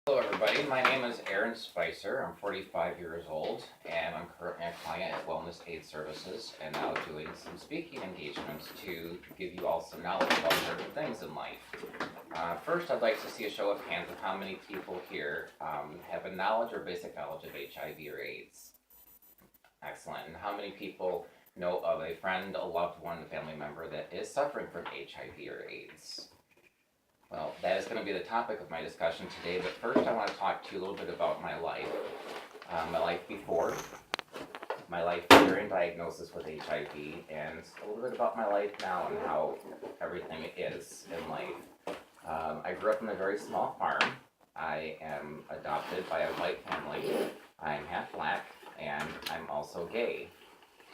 Hello everybody, my name is Aaron Spicer. I'm 45 years old and I'm currently a client at Wellness Aid Services and now doing some speaking engagements to give you all some knowledge about certain things in life. First, I'd like to see a show of hands of how many people here have a knowledge or basic knowledge of HIV or AIDS. Excellent. And how many people know of a friend, a loved one, a family member that is suffering from HIV or AIDS? Well, that is going to be the topic of my discussion today, but first I want to talk to you a little bit about my life. My life before, my life during diagnosis with HIV, and a little bit about my life now and how everything is in life. I grew up in a very small farm. I am adopted by a white family. I'm half black, and I'm also gay.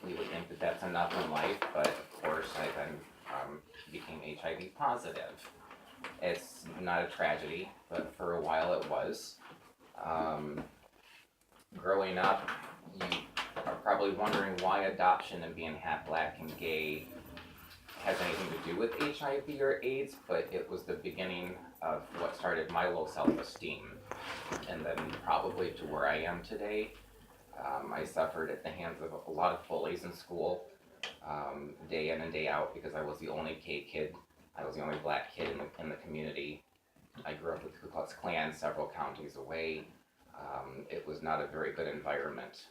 You would think that that's enough in life, but of course I then became HIV positive. It's not a tragedy, but for a while it was. Growing up, you are probably wondering why adoption and being half black and gay has anything to do with HIV or AIDS, but it was the beginning of what started my low self-esteem, and then probably to where I am today. I suffered at the hands of a lot of bullies in school, day in and day out, because I was the only gay kid. I was the only black kid in the community. I grew up with the Ku Klux Klan several counties away. It was not a very good environment,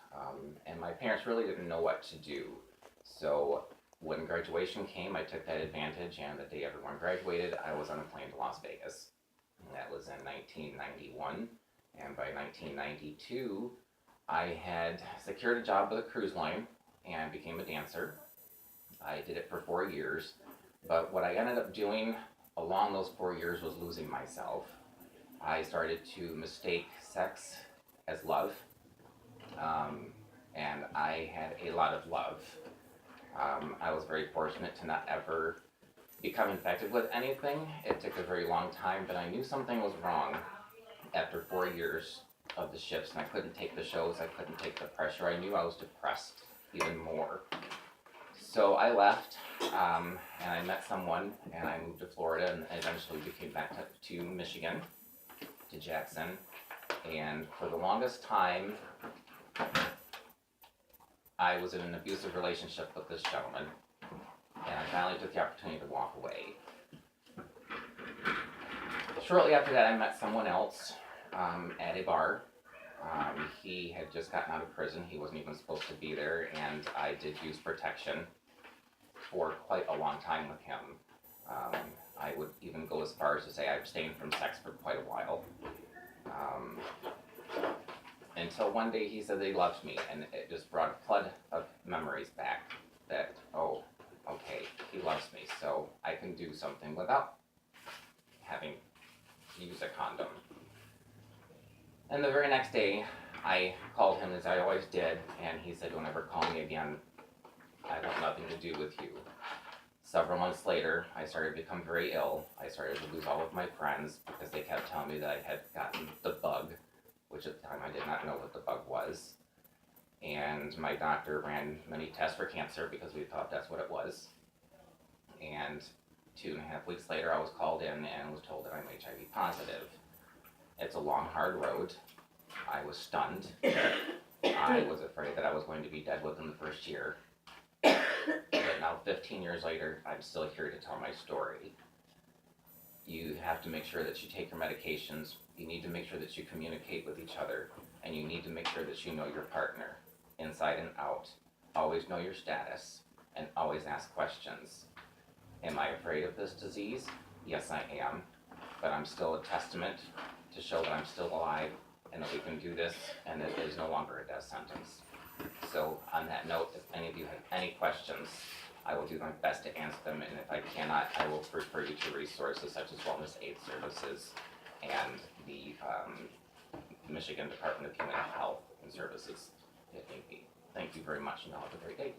and my parents really didn't know what to do. So when graduation came, I took that advantage, and the day everyone graduated, I was on a plane to Las Vegas. And that was in 1991, and by 1992, I had secured a job with a cruise line and became a dancer. I did it for 4 years. But what I ended up doing along those 4 years was losing myself. I started to mistake sex as love, and I had a lot of love. I was very fortunate to not ever become infected with anything. It took a very long time, but I knew something was wrong after 4 years of the shifts, and I couldn't take the shows, I couldn't take the pressure. I knew I was depressed even more. So I left, and I met someone, and I moved to Florida, and eventually we came back to Michigan, to Jackson, and for the longest time, I was in an abusive relationship with this gentleman, and I finally took the opportunity to walk away. Shortly after that, I met someone else at a bar. He had just gotten out of prison. He wasn't even supposed to be there, and I did use protection for quite a long time with him. I would even go as far as to say I abstained from sex for quite a while. Until one day he said that he loved me, and it just brought a flood of memories back that, oh, okay, he loves me, so I can do something without having to use a condom. And the very next day, I called him as I always did, and he said, "Don't ever call me again. I want nothing to do with you." Several months later, I started to become very ill. I started to lose all of my friends because they kept telling me that I had gotten the bug, which at the time I did not know what the bug was. And my doctor ran many tests for cancer because we thought that's what it was. And 2.5 weeks later, I was called in and was told that I'm HIV positive. It's a long, hard road. I was stunned. I was afraid that I was going to be dead within the first year. But now, 15 years later, I'm still here to tell my story. You have to make sure that you take your medications. You need to make sure that you communicate with each other. And you need to make sure that you know your partner, inside and out. Always know your status, and always ask questions. Am I afraid of this disease? Yes, I am. But I'm still a testament to show that I'm still alive, and that we can do this, and that it is no longer a death sentence. So on that note, if any of you have any questions, I will do my best to answer them, and if I cannot, I will refer you to resources such as Wellness Aid Services and the Michigan Department of Human Health and Services, if need be. Thank you very much, and have a great day.